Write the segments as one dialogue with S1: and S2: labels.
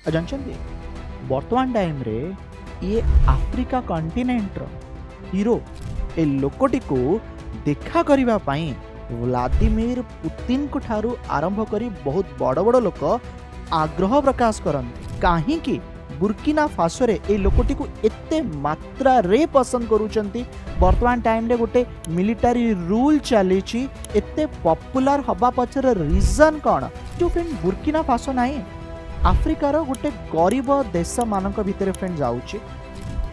S1: जानते वर्तमान टाइम रे ये आफ्रिका कंटिनेंट हीरो ए लोकटी को देखा करबा पई व्लादिमीर पुतिन को ठारू आरंभ करी बहुत बड़ बड़ लोक आग्रह प्रकाश करते कहीं बुर्किना फासो रे ए लोकटी को एते मात्रा रे पसंद करूचंती। वर्तमान टाइम रे गोटे मिलिटारी रूल चली एते पॉपुलर हवा पछर रीजन कौन जो फ्रेंड बुर्किना फासो नहीं आफ्रिकार गोटे गरीब देश मानक भितर फ्रेंड जाउची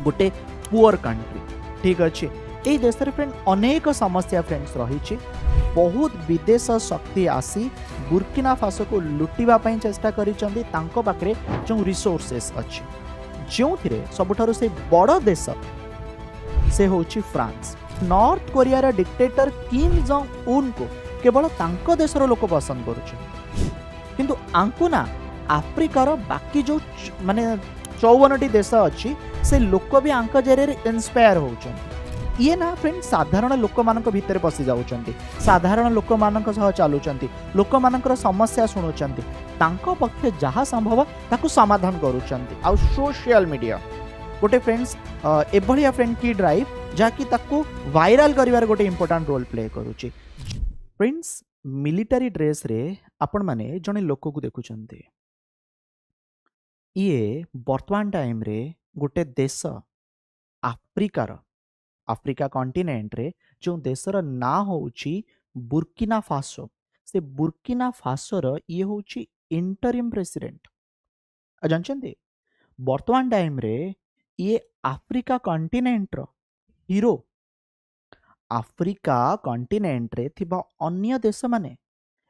S1: गोटे पुअर कंट्री ठीक अच्छे ये देश फ्रेंड अनेक समस्या फ्रेंड्स रही बहुत विदेश शक्ति आसी बुर्किना फासो को लुटिबा पई चेष्टा करिसंती तांको पाखरे जो रिसोर्सेस अच्छी जो सबुठारु से बड़ देश से होची फ्रांस। नॉर्थ कोरिया रा डिक्टेटर किम जोंग उन को केवल तांको देशर लोक पसंद करुछन किंतु आंकु ना आफ्रिकार बाकी जो माने 54टी देश अच्छी से लोक भी आंक जरिए इंस्पायर होउछन। ये ना फ्रेंड साधारण लोक मानक भितर पशि जाउछंती साधारण लोक मानक सह चालुछंती लोक मानकर समस्या सुनुछंती तांको पक्षे जहाँ संभव ताकू समाधान करूछंती। आ सोशल मीडिया गोटे फ्रेंड्स एभलिया फ्रेंड की ड्राइव जहाँकि ताकू वायरल करिवार गोटे इंपोर्टेंट रोल प्ले करूची। फ्रेंड्स मिलिटारी ड्रेस रे आपण माने जने लोक को देखुछंती ये वर्तमान टाइम रे गोटे देश आफ्रिका कंटिनेंट रे जो देशर ना होउची बुर्किना फासो से बुर्किना फासोर ये होउची इंटरिम प्रेसिडेंट। जानते वर्तमान टाइम रे ये आफ्रिका कंटिनेंट रो हीरो आफ्रिका कंटिनेंट रे थिबा अन्य देश माने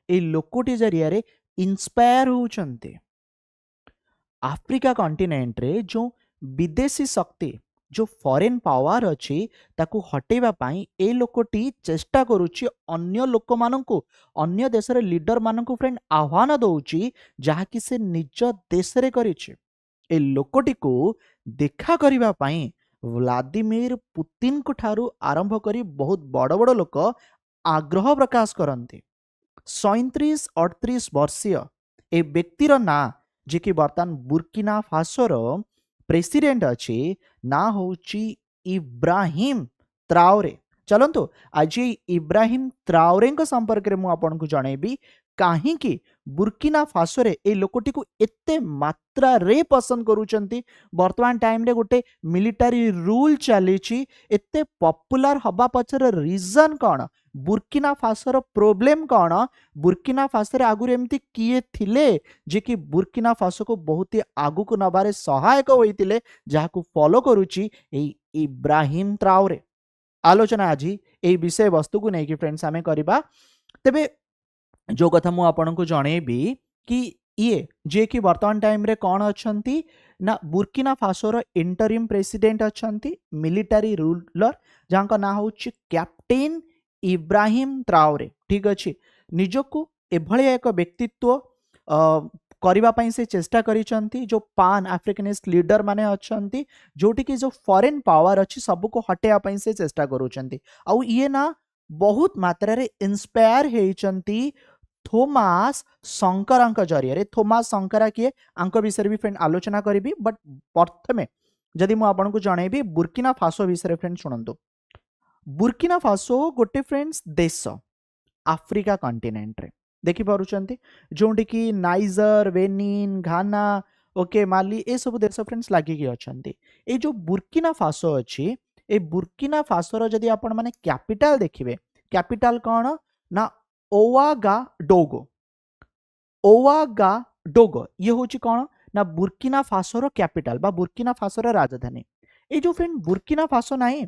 S1: ए लोकोटी जरिया रे इंस्पायर होउचंते। आफ्रिका कंटिनेंट रे जो विदेशी शक्ति जो फॉरेन पावर अच्छी ताकू हटेबा पाई ए लोकटी चेष्टा करुची अन्य लोक मानकू अन्य देशर लीडर मानकू फ्रेंड आह्वान दउची जहा कि से निज देश रे करिछि। ए लोकटी को देखा करबा पाई व्लादिमीर पुतिन को ठारू आरंभ करी बहुत बड़ बड़ लोक आग्रह प्रकाश करते। 37-38 वर्षीय ए व्यक्तिर ना जे कि बर्तमान बुर्किना फासोर प्रेसिडेंट अच्छे ना होची इब्राहिम त्राओरे। चलंतु आज इब्राहिम त्राओरे संपर्क में मुझे आपको जनइबी कहीं बुर्किना फासो रे ए लोकटी को एते मात्रा रे पसंद करूचंती। वर्तमान टाइम रे गोटे मिलिटारी रूल चली एते पॉपुलर हवा पछर रीजन कौन बुर्किना फासोर प्रोब्लेम कौन बुर्किना फासो रे आगुरी एमती किए थिले जे कि बुर्किना फासो को बहुत ही आगु को नबारे सहायक होइतिले जहा को फॉलो करूची ए इब्राहिम त्राओरे। आलोचना आज ए विषय वस्तु को नहीं फ्रेंड्स आमे करिबा। तेबे जो कथा मु आपनको जणेबी कि ये जे कि वर्तमान टाइम रे कौन अच्छंती ना बुर्किना फासोर इंटरिम प्रेसिडेंट अच्छंती मिलिटारी रूलर जहाँ ना होची कैप्टेन इब्राहिम त्राओरे ठीक अच्छे निजको एभली एक व्यक्तित्व करबा पई से चेष्टा करिसंती जो पान अफ्रिकनिस्ट लीडर माने अच्छंती जोटी कि जो फॉरेन पावर अच्छी सब को हटेया पई से चेष्टा करूचंती। आउ ये ना बहुत मात्रा रे इंस्पायर हेचंती थोमास संकरांक जरिया थोमास संकरा किए आंक विषय भी फ्रेंड आलोचना करी बट प्रथमे जदि मु आपनको जनइबी बुर्किना फासो विषय फ्रेंड सुनंतु। बुर्किना फासो गोटे फ्रेंड्स देश आफ्रिका कंटिनेंट रे देखि पारुचंती जोंटी कि नाइजर बेनिन घाना ओके माली ए सब देश फ्रेंड्स लागिकी अछंती। ए जो बुर्किना फासो अछि ए बुर्किना फासोर जदि आपण माने कैपिटल देखिबे कैपिटल कौन ना ओवागाडोगो ये होची कौन ना बुर्किना फासोर कैपिटल बा बुर्किना फासोर राजधानी। ए जो फ्रेंड बुर्किना फासो नाही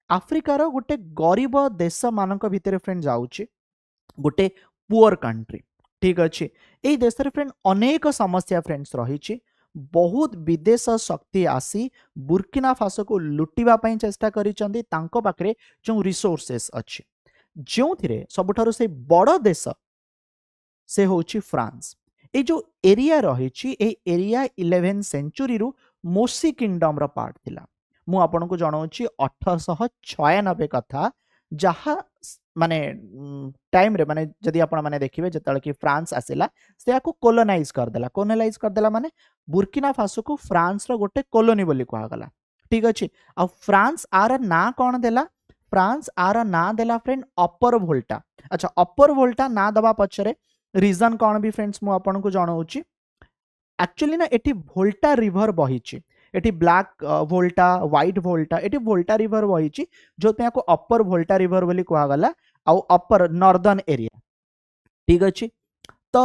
S1: आफ्रिकार गोटे गरीब देश मानक भितर फ्रेंड जाउची गोटे पुअर कंट्री ठीक अच्छे ये देश फ्रेंड अनेक समस्या फ्रेंड्स रही बहुत विदेश शक्ति आसी बुर्किना फासो को लुटिबा पई चेष्टा करिसंती तांको पाखरे जो रिसोर्सेस अच्छी जो सबुठारु से बड़ देश से होची फ्रांस। ये जो एरिया रही एरिया 11 सेंचुरी रु मोसी किंगडम रो पार्ट थिला। मु आपनको जणाउची 1896 कथा जहा माने टाइम रे माने जदि आपण माने देखिबे जेतले कि फ्रांस आसिला से याकू कोलोनाइज करदेला माने बुर्किना फासो को फ्रांस रो गोटे कॉलोनी बोली कहा गला ठीक अछि आ फ्रांस आर ना कोन देला फ्रांस आर ना देला फ्रेंड अपर वोल्टा अच्छा अपर वोल्टा ना दबा पछरे रीजन कोन भी फ्रेंड्स मु आपन को जणाउची एक्चुअली ना एटी वोल्टा रिवर बहिची एटी ब्लैक वोल्टा व्हाइट वोल्टा एटी वोल्टा रिवर बहिची जो को अपर वोल्टा रिवर बोली कहा गला आ अपर नॉर्दर्न एरिया ठीक अछि तो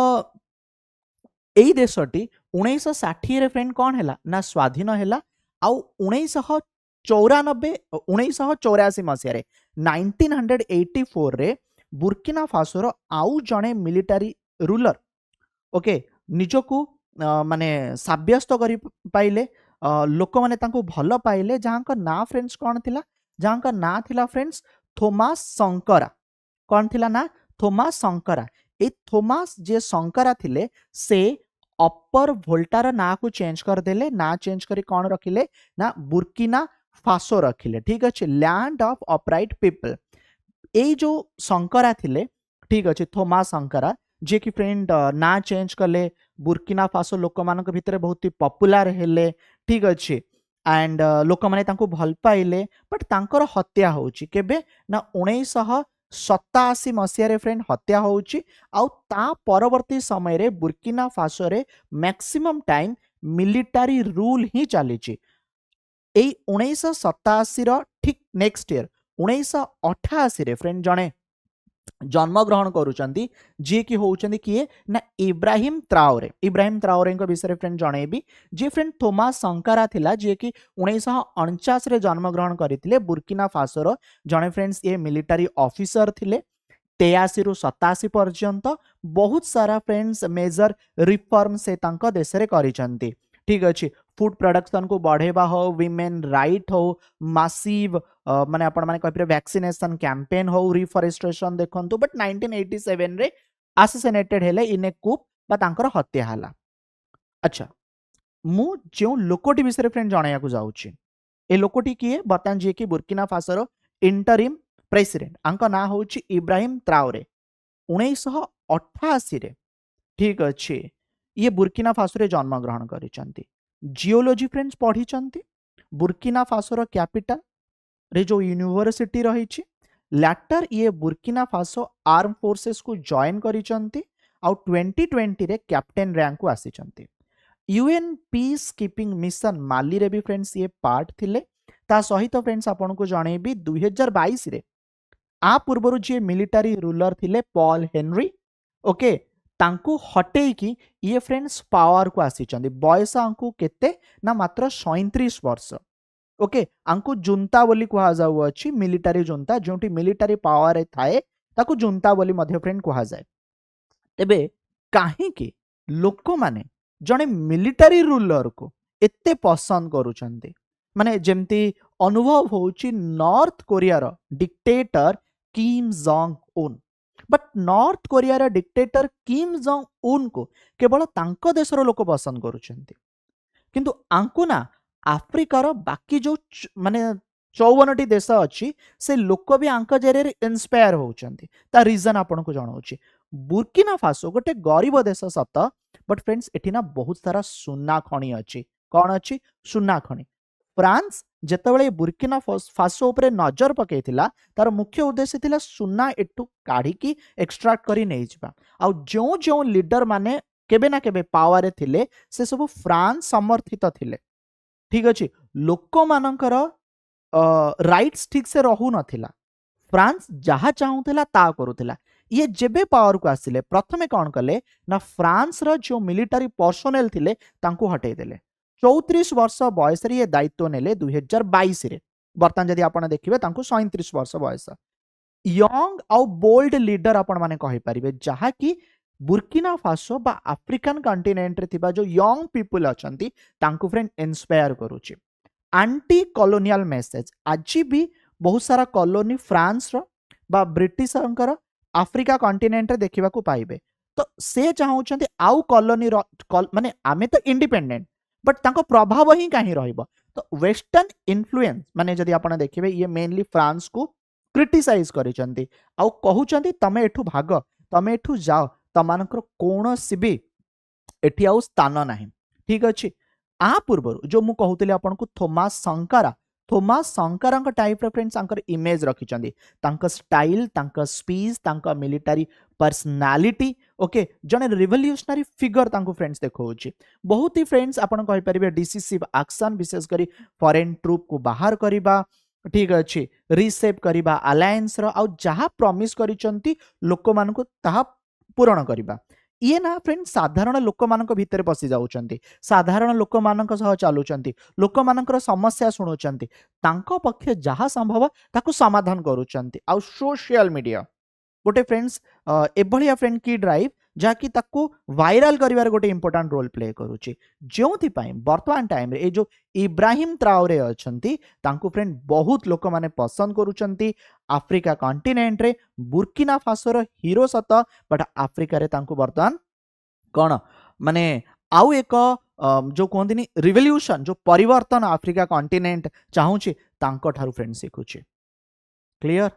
S1: एई देशटी 1960 रे फ्रेंड कौन हैला ना स्वाधीन हैला आउ 1984 मसिया रे 1984 रे बुर्किना फासोर आउ जणे मिलिटारी रूलर ओके निजको माने साब्यस्त करि पाइले लोक माने तांको भल पाइले जहां ना फ्रेंड्स कौन थिला जहां ना थिला फ्रेंड्स थोमास संकरा कौन थिला ना थोमास संकरा ए थोमास जे संकरा थिले से अपर वोल्टार ना को चेंज कर देले ना चेंज करी कौन रखिले ना बुर्किना फासो रखिले ठीक अच्छे लैंड ऑफ अपराइट पीपल ए जो संकरा थिले ठीक अच्छे थोमास संकरा जे कि फ्रेंड ना चेंज कले बुर्किना फासो लोक मानक भितरे बहुत ही पॉपुलर हेले ठीक अच्छे एंड लोक माने तांको भल पाइले बट तांकर हत्या होउची केबे ना 1987 मसिया रे फ्रेंड हत्या होउची आउ ता परवर्ती समय रे बुर्किना फासो रे मैक्सिमम टाइम मिलिटारी रूल ही चलीची ए 1987 रो ठीक नेक्स्ट ईयर 1988 रे फ्रेंड जणे जन्म ग्रहण करूचंदी जे कि होउचंदी किए ना इब्राहिम त्राओरे को विषय फ्रेंड जणेबी जे फ्रेंड थोमास संकारा थिला जे कि 1949 रे जन्म ग्रहण करथिले बुर्किना फासोर जणे फ्रेंड्स ये मिलिटारी ऑफिसर थिले 83 रु 87 पर्यंत बहुत सारा फ्रेंड्स मेजर रिफॉर्म से तांको देश रे करिसंती ठीक अछि फूड प्रोडक्शन को बढ़ेबा हो विमेन राइट हो मासिव माने आपण माने कहिबे वैक्सीनेशन कैंपेन हो रिफॉरेस्टेशन देखंतु बट 1987 रे असैसिनेटेड हेले इन ए कूप बा तांकर हत्या हला अच्छा मु जो लोकोटी विषय फ्रेंड जणाया को जाउची ए लोकोटी किए बर्तमान जे कि बुर्किना फासोर इंटरिम प्रेसिडेंट आंका ना होची इब्राहिम त्राओरे 1988 रे ठीक अच्छे ये बुर्किना फासो रे जन्म ग्रहण करिसंती जियोलॉजी फ्रेंड्स पढ़ी बुर्किना फासोर कैपिटल रे जो यूनिवर्सिटी रही लैटर ये बुर्किना फासो आर्म फोर्सेस को जॉइन करिसंती आउ 2020 रे कैप्टेन रैंक को आसीचंती यूएन पीस कीपिंग मिशन माली रे भी फ्रेंड्स ये पार्ट थिले ता सहित फ्रेंड्स आपन को जणेबी 2022 रे आ पूर्वरु जे मिलिटारी रूलर थिले पॉल हेनरी ओके तांकु हटे कि ये फ्रेंड्स पावर को आसीचंदी बयस आंकु केते ना मात्र 37 वर्ष ओके आंकु जुंता बोली कहा जाउ अछि मिलिटारी जुंता जोंटी मिलिटारी पावर थाए ताकु जुंता बोली मध्य फ्रेंड कहा जाए तेबे काहे कि लोक माने जणे मिलिटारी रूलर को एते पसंद करूचंदी माने जेमती अनुभव होउची नॉर्थ कोरिया रो dictator Kim Jong Un but North Korea रो डिक्टेटर किम जोंग उन को केवल तांको देशर लोक पसंद करूचंती किंतु आंकु ना आफ्रिकार बाकी जो माने 54टी देश अच्छी से लोक भी आंक जरिए इंस्पायर होउचंती ता रीजन आपन को जणाउची बुर्किना फासो गोटे गरीब देश सत बट फ्रेंड्स एठी ना बहुत सारा सुना खणी अच्छी कौन अच्छी सुना खणी फ्रांस जेतेबेले बुर्किना फासो उपरे नजर पकेइथिला तार मुख्य उद्देश्य थिला सुना एठू काढिकी एक्सट्रैक्ट करी नै जिबा आ जो जो लीडर माने केबे ना केबे पावर थिले से सब फ्रांस समर्थित थिले ठीक अछि लोक मानकर राइट्स ठीक से रहू नथिला फ्रांस जहा चाहूथिला ता करूथिला ये जेबे पावर को आसिले प्रथमे कौन कले ना फ्रांस रो जो मिलिटारी पर्सोनेल थिले तांको हटेई देले 34 वर्ष बयस रे ये दायित्व नेले 2022 रे बर्तमान जदि आपण देखिबे तांको 37 वर्ष बयस यंग आउ बोल्ड लीडर आपण माने कहि परिबे जहा कि बुर्किना फासो बा अफ्रीकन कंटिनेंट रे थिबा जो यंग पीपल अछंती तांको फ्रेंड इंस्पायर करूची एंटी कॉलोनियल मैसेज आज भी बहुत सारा कॉलोनी फ्रांस रो बा ब्रिटिश अंकर अफ्रीका कंटिनेंट रे देखिबा को पाइबे तो से चाहउछंती आउ कॉलोनी रो माने आमे तो इंडिपेंडेंट बट तांको प्रभाव ही काहे रहइबो तो वेस्टर्न इन्फ्लुएंस माने जदि आपण देखिबे ये मेनली फ्रांस को क्रिटिसाइज करिसंती आउ कहउचंती तमे एठु भाग तमे एठु जाओ तमानकर कोनोसी भी एठी आउ स्थान नाही ठीक अछि आ पूर्व जो मु कहउतली आपनको थोमास संकारांक टाइप रो फ्रेंड्स आंकर इमेज रखिचंदी तांका स्टाइल तांका स्पीच तांका मिलिटरी पर्सनालिटी ओके जने रिवोल्यूशनरी फिगर तांको फ्रेंड्स देखौची बहुत ही फ्रेंड्स आपण कहि परिबे डिसिसिव एक्शन विशेष करी फॉरेन ट्रूप को बाहर करिबा ठीक अछि रिसेप करिबा अलायंस रो आ जहा प्रॉमिस करिचंती लोक मानको ताहा पूरण करिबा ये ना फ्रेंड साधारण लोक मानक भितर पसि जाउचंती साधारण लोक मानक सह चालुचंती लोक मानकर समस्या सुनुचंती तांको पक्षे जहा संभव ताको समाधान करूचंती आ सोशल मीडिया गोटे फ्रेंड्स एभलिया फ्रेंड की ड्राइव जहाँकि ताको वायरल करिवार गोटे इंपोर्टेंट रोल प्ले करूची जोंथि पई वर्तमान टाइम रे ए जो इब्राहिम ट्राओरे अछंती तांको फ्रेंड बहुत लोक माने पसंद करूचंती आफ्रिका कॉन्टिनेंट रे बुर्किना फासोर हीरो सत बट आफ्रिका रे तांको वर्तमान कोन माने आउ एक जो कहंदिनी रिवोल्यूशन जो परिवर्तन आफ्रिका कॉन्टिनेंट चाहूची तांको ठारू फ्रेंड सिखुची क्लियर